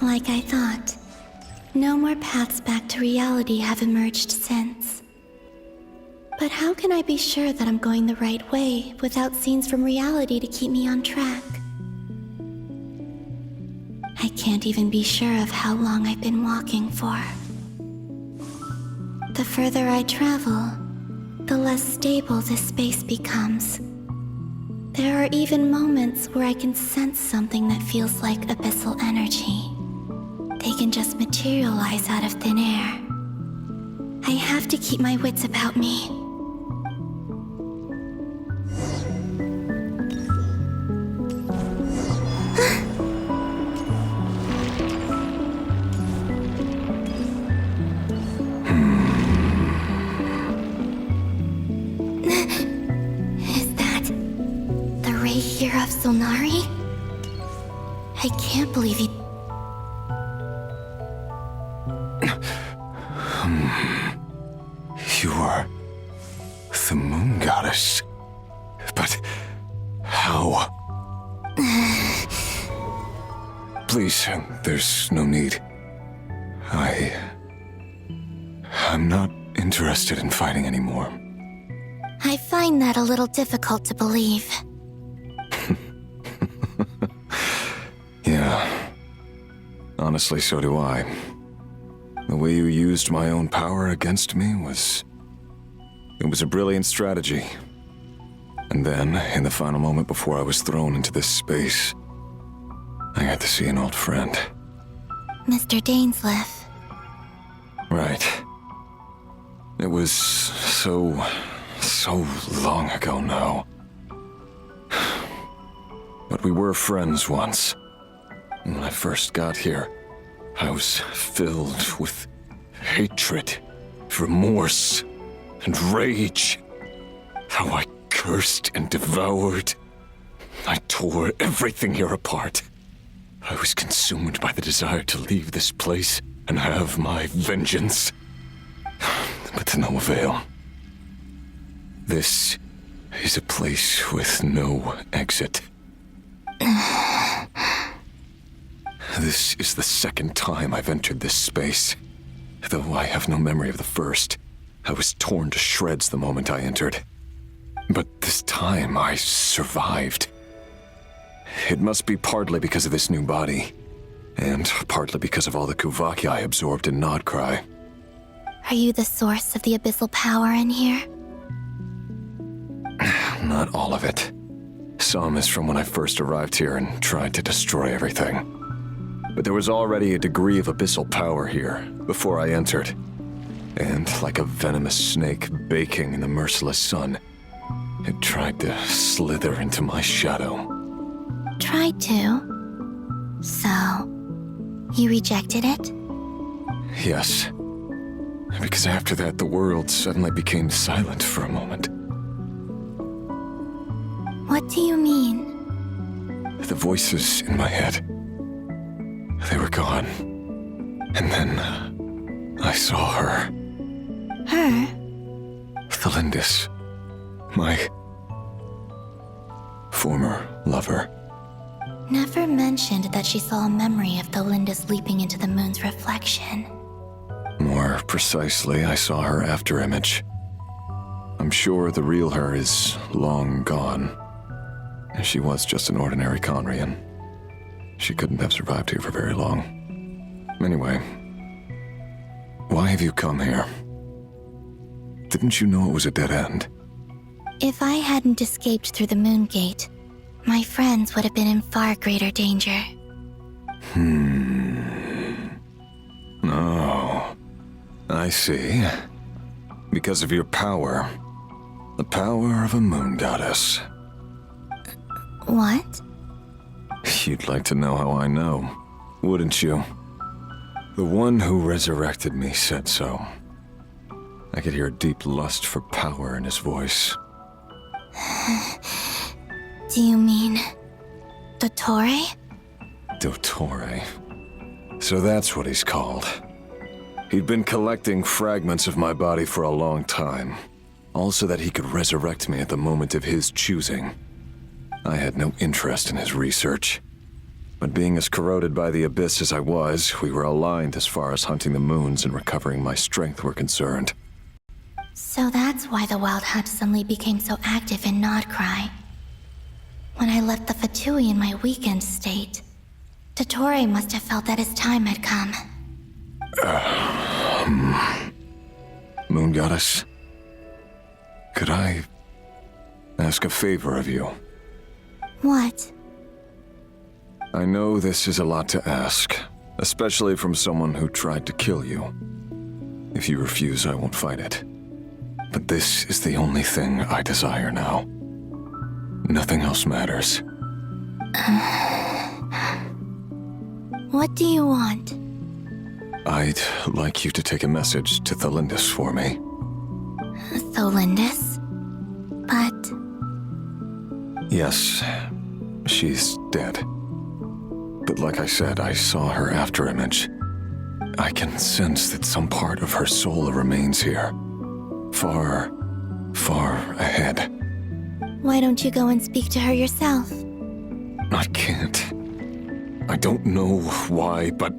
Like I thought. No more paths back to reality have emerged since. But how can I be sure that I'm going the right way without scenes from reality to keep me on track? I can't even be sure of how long I've been walking for. The further I travel, the less stable this space becomes. There are even moments where I can sense something that feels like abyssal energy. They can just materialize out of thin air. I have to keep my wits about me. Of Solnari? I can't believe he... You are the moon goddess. But how? Please, there's no need. I'm not interested in fighting anymore. I find that a little difficult to believe. Yeah. Honestly, so do I. The way you used my own power against me was... It was a brilliant strategy. And then, in the final moment before I was thrown into this space, I got to see an old friend. Mr. Dainsleif. Right. It was so long ago now. But we were friends once. When I first got here, I was filled with hatred, remorse, and rage. How I cursed and devoured. I tore everything here apart. I was consumed by the desire to leave this place and have my vengeance. But to no avail. This is a place with no exit. This is the second time I've entered this space. Though I have no memory of the first. I was torn to shreds the moment I entered. But this time I survived. It must be partly because of this new body, and partly because of all the Kuvaki I absorbed in Nodcry. Are you the source of the abyssal power in here? Not all of it. Some is from when I first arrived here and tried to destroy everything. But there was already a degree of abyssal power here before I entered. And like a venomous snake baking in the merciless sun, it tried to slither into my shadow. Tried to? So, you rejected it? Yes. Because after that, the world suddenly became silent for a moment. What do you mean? The voices in my head, they were gone. And then, I saw her. Her? Thelindis. My former lover. Never mentioned that she saw a memory of Thelindis leaping into the moon's reflection. More precisely, I saw her afterimage. I'm sure the real her is long gone. She was just an ordinary Conrian. She couldn't have survived here for very long. Anyway, why have you come here? Didn't you know it was a dead end? If I hadn't escaped through the moon gate, my friends would have been in far greater danger. Oh, I see. Because of your power. The power of a moon goddess. What? You'd like to know how I know, wouldn't you? The one who resurrected me said so. I could hear a deep lust for power in his voice. Do you mean... Dottore? Dottore. So that's what he's called. He'd been collecting fragments of my body for a long time. All so that he could resurrect me at the moment of his choosing. I had no interest in his research. But being as corroded by the abyss as I was, we were aligned as far as hunting the moons and recovering my strength were concerned. So that's why the Wild Hunt suddenly became so active in Nodcry. When I left the Fatui in my weakened state, Dottore must have felt that his time had come. Moon Goddess, could I ask a favor of you? What? I know this is a lot to ask, especially from someone who tried to kill you. If you refuse, I won't fight it. But this is the only thing I desire now. Nothing else matters. What do you want? I'd like you to take a message to Thelindis for me. Thelindis? But... Yes, she's dead. But like I said, I saw her afterimage. I can sense that some part of her soul remains here. Far, far ahead. Why don't you go and speak to her yourself? I can't. I don't know why, but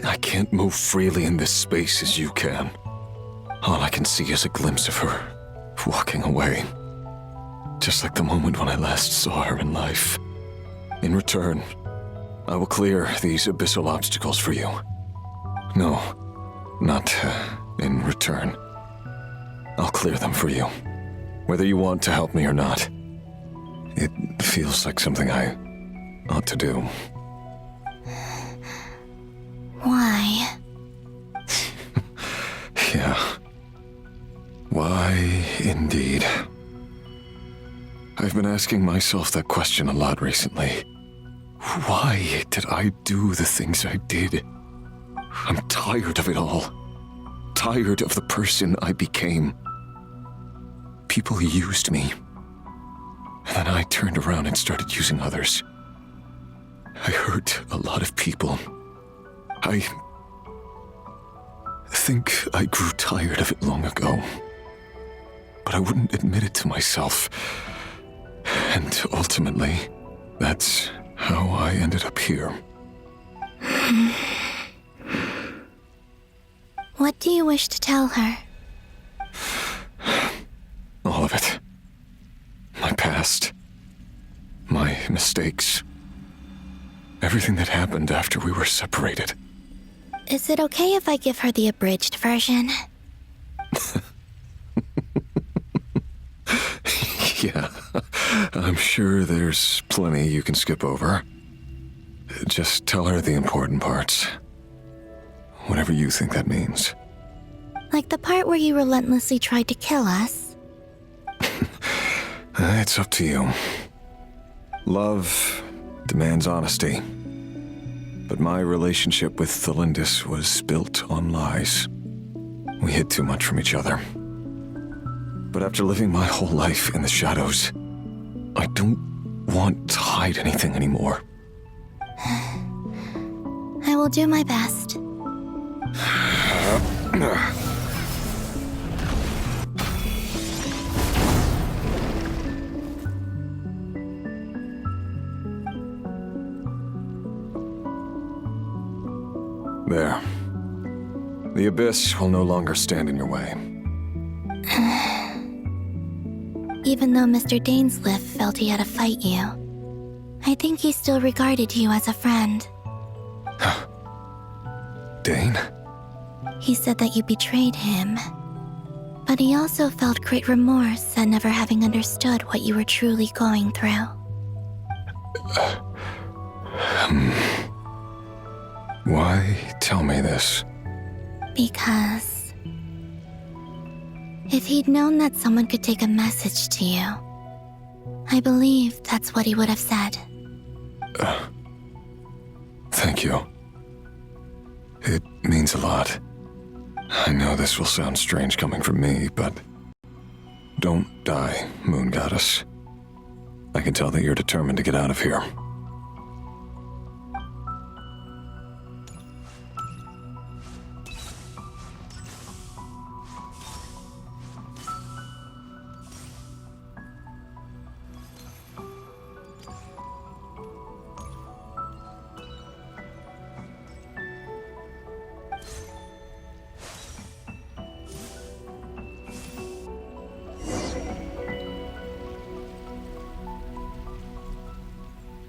I can't move freely in this space as you can. All I can see is a glimpse of her walking away. Just like the moment when I last saw her in life. In return, I will clear these abyssal obstacles for you. No, not in return. I'll clear them for you, whether you want to help me or not. It feels like something I ought to do. Why? Yeah. Why, indeed. I've been asking myself that question a lot recently. Why did I do the things I did? I'm tired of it all. Tired of the person I became. People used me. And then I turned around and started using others. I hurt a lot of people. I think I grew tired of it long ago. But I wouldn't admit it to myself. And ultimately, that's how I ended up here. What do you wish to tell her? All of it. My past. My mistakes. Everything that happened after we were separated. Is it okay if I give her the abridged version? Yeah, I'm sure there's plenty you can skip over. Just tell her the important parts. Whatever you think that means. Like the part where you relentlessly tried to kill us? It's up to you. Love demands honesty. But my relationship with Thelindis was built on lies. We hid too much from each other. But after living my whole life in the shadows, I don't want to hide anything anymore. I will do my best. There. The abyss will no longer stand in your way. Even though Mr. Dainsliff felt he had to fight you, I think he still regarded you as a friend. Dane? He said that you betrayed him, but he also felt great remorse at never having understood what you were truly going through. Why tell me this? Because if he'd known that someone could take a message to you, I believe that's what he would have said. Thank you. It means a lot. I know this will sound strange coming from me, but don't die, Moon Goddess. I can tell that you're determined to get out of here.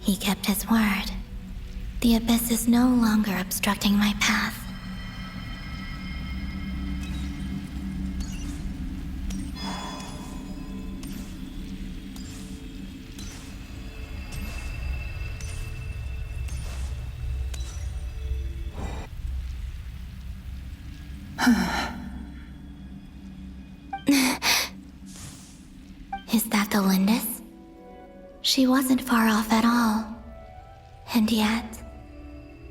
He kept his word. The abyss is no longer obstructing my path. Is that the Lindis? She wasn't far off at all. And yet,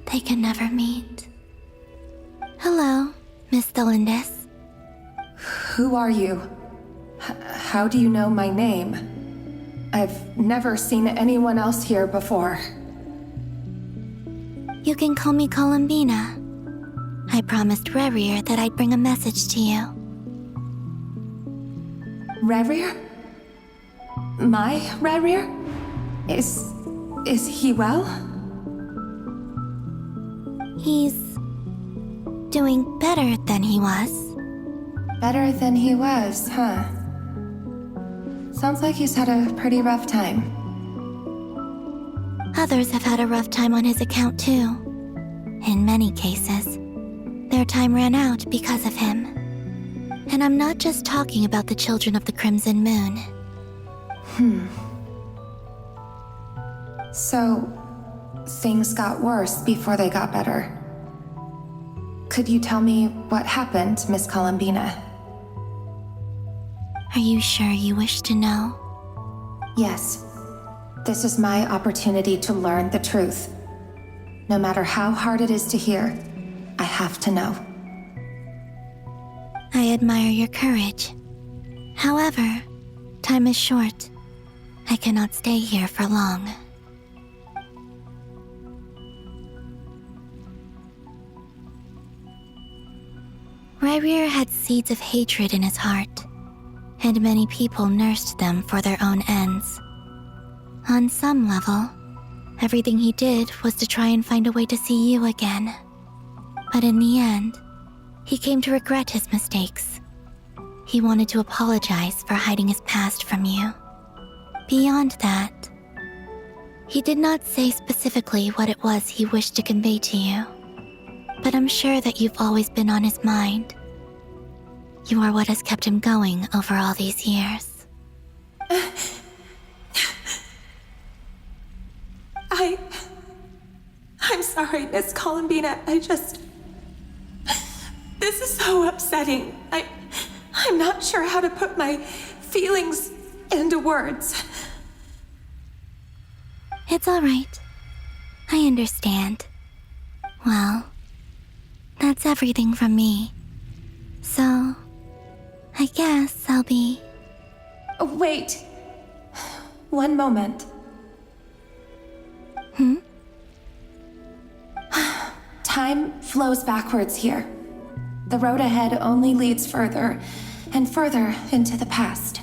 they can never meet. Hello, Miss Lindis. Who are you? How do you know my name? I've never seen anyone else here before. You can call me Columbina. I promised Rerir that I'd bring a message to you. Rerir? My Rerir? Is he well? He's doing better than he was. Better than he was, huh? Sounds like he's had a pretty rough time. Others have had a rough time on his account too. In many cases, their time ran out because of him. And I'm not just talking about the children of the Crimson Moon. So, things got worse before they got better. Could you tell me what happened, Miss Columbina? Are you sure you wish to know? Yes. This is my opportunity to learn the truth. No matter how hard it is to hear, I have to know. I admire your courage. However, time is short. I cannot stay here for long. Rerir had seeds of hatred in his heart, and many people nursed them for their own ends. On some level, everything he did was to try and find a way to see you again. But in the end, he came to regret his mistakes. He wanted to apologize for hiding his past from you. Beyond that, he did not say specifically what it was he wished to convey to you, but I'm sure that you've always been on his mind. You are what has kept him going over all these years. I'm sorry, Miss Columbina. This is so upsetting. I'm not sure how to put my feelings into words. It's all right. I understand. Well, that's everything from me. So, I guess I'll be... Wait. One moment. Time flows backwards here. The road ahead only leads further and further into the past.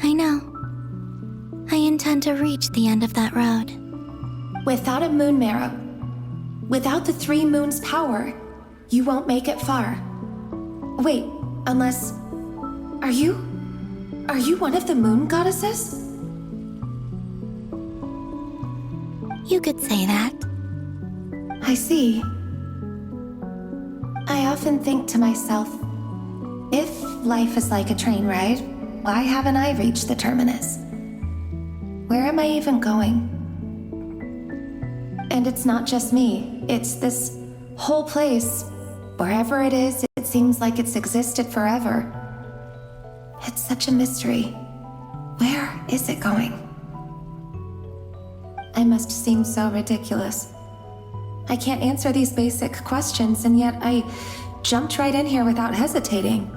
I know. I intend to reach the end of that road. Without a moon marrow, without the 3 moons' power, you won't make it far. Wait, unless... Are you one of the moon goddesses? You could say that. I see. I often think to myself, if life is like a train ride, why haven't I reached the terminus? Where am I even going? And it's not just me, it's this whole place. Wherever it is, it seems like it's existed forever. It's such a mystery. Where is it going? I must seem so ridiculous. I can't answer these basic questions, and yet I jumped right in here without hesitating,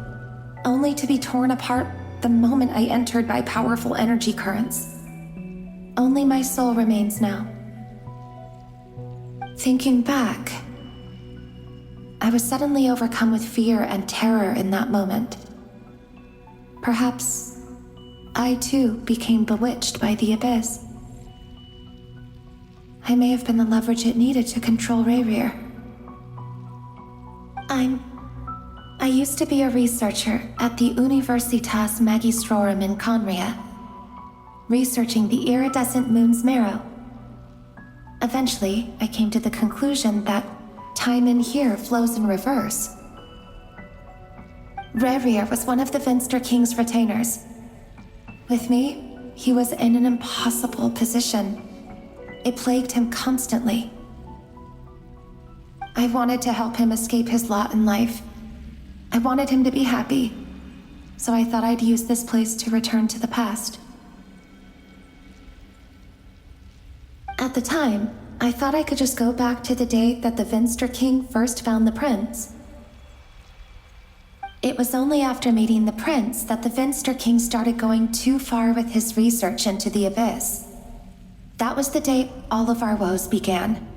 only to be torn apart the moment I entered by powerful energy currents. Only my soul remains now. Thinking back, I was suddenly overcome with fear and terror in that moment. Perhaps I too became bewitched by the abyss. I may have been the leverage it needed to control Rerir. I used to be a researcher at the Universitas Magistrorum in Conria. researching the iridescent moon's marrow. Eventually, I came to the conclusion that time in here flows in reverse. Rerir was one of the Vinster King's retainers. With me, he was in an impossible position. It plagued him constantly. I wanted to help him escape his lot in life. I wanted him to be happy, so I thought I'd use this place to return to the past. At the time, I thought I could just go back to the day that the Vinster King first found the prince. It was only after meeting the prince that the Vinster King started going too far with his research into the abyss. That was the day all of our woes began.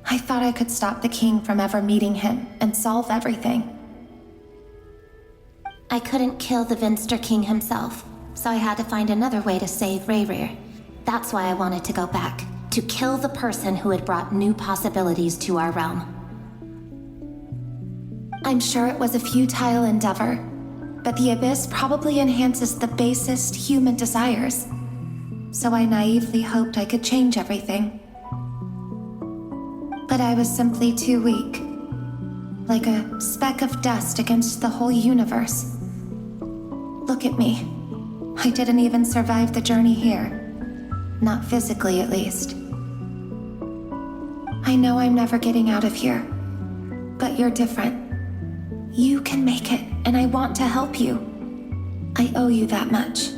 I thought I could stop the king from ever meeting him and solve everything. I couldn't kill the Vinster King himself, so I had to find another way to save Rerir. That's why I wanted to go back, to kill the person who had brought new possibilities to our realm. I'm sure it was a futile endeavor, but the abyss probably enhances the basest human desires. So I naively hoped I could change everything. But I was simply too weak. Like a speck of dust against the whole universe. Look at me. I didn't even survive the journey here. Not physically, at least. I know I'm never getting out of here. But you're different. You can make it, and I want to help you. I owe you that much.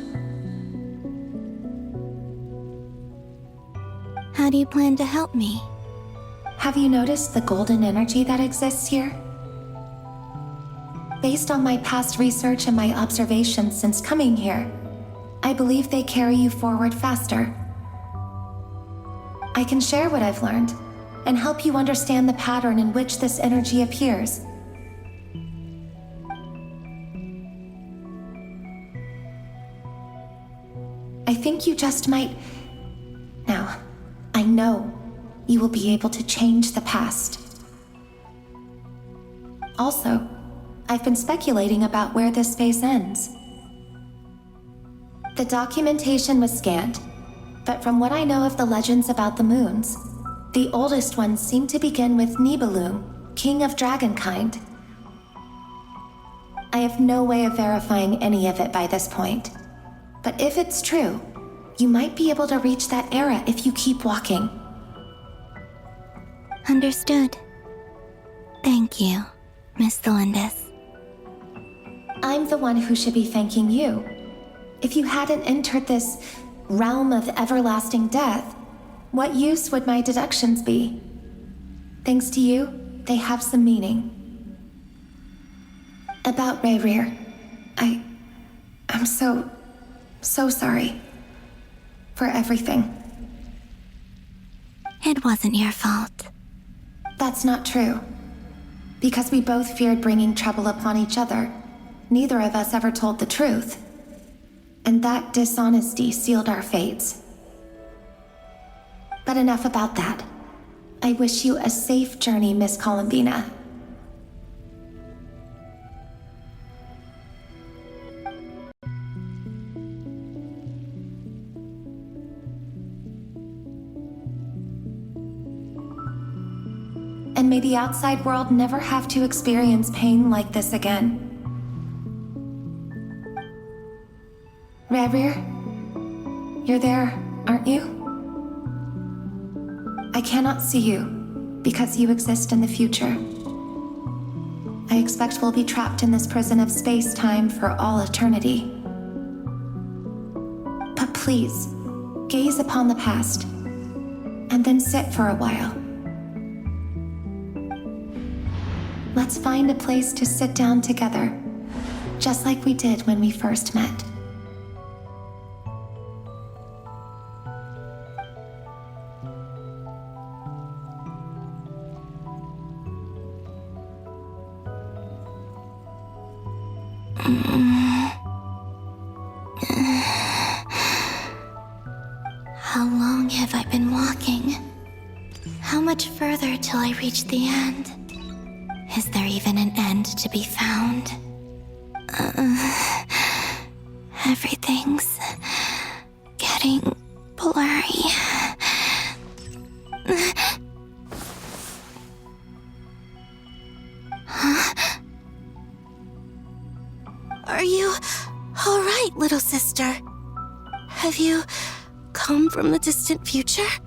How do you plan to help me? Have you noticed the golden energy that exists here? Based on my past research and my observations since coming here, I believe they carry you forward faster. I can share what I've learned and help you understand the pattern in which this energy appears. I think you just might... Now, I know you will be able to change the past. Also, I've been speculating about where this space ends. The documentation was scanned, but from what I know of the legends about the moons, the oldest ones seem to begin with Nibelung, king of dragonkind. I have no way of verifying any of it by this point, but if it's true, you might be able to reach that era if you keep walking. Understood. Thank you, Miss Thelindis. I'm the one who should be thanking you. If you hadn't entered this realm of everlasting death, what use would my deductions be? Thanks to you, they have some meaning. About Rerir, I'm so sorry. For everything. It wasn't your fault. That's not true. Because we both feared bringing trouble upon each other, neither of us ever told the truth. And that dishonesty sealed our fates. But enough about that. I wish you a safe journey, Miss Columbina. And may the outside world never have to experience pain like this again. Rerir, you're there, aren't you? I cannot see you, because you exist in the future. I expect we'll be trapped in this prison of space-time for all eternity. But please, gaze upon the past, and then sit for a while. Let's find a place to sit down together, just like we did when we first met. How long have I been walking? How much further till I reach the end? Is there even an end to be found? Everything's getting blurry. Huh? Are you all right, little sister? Have you come from the distant future?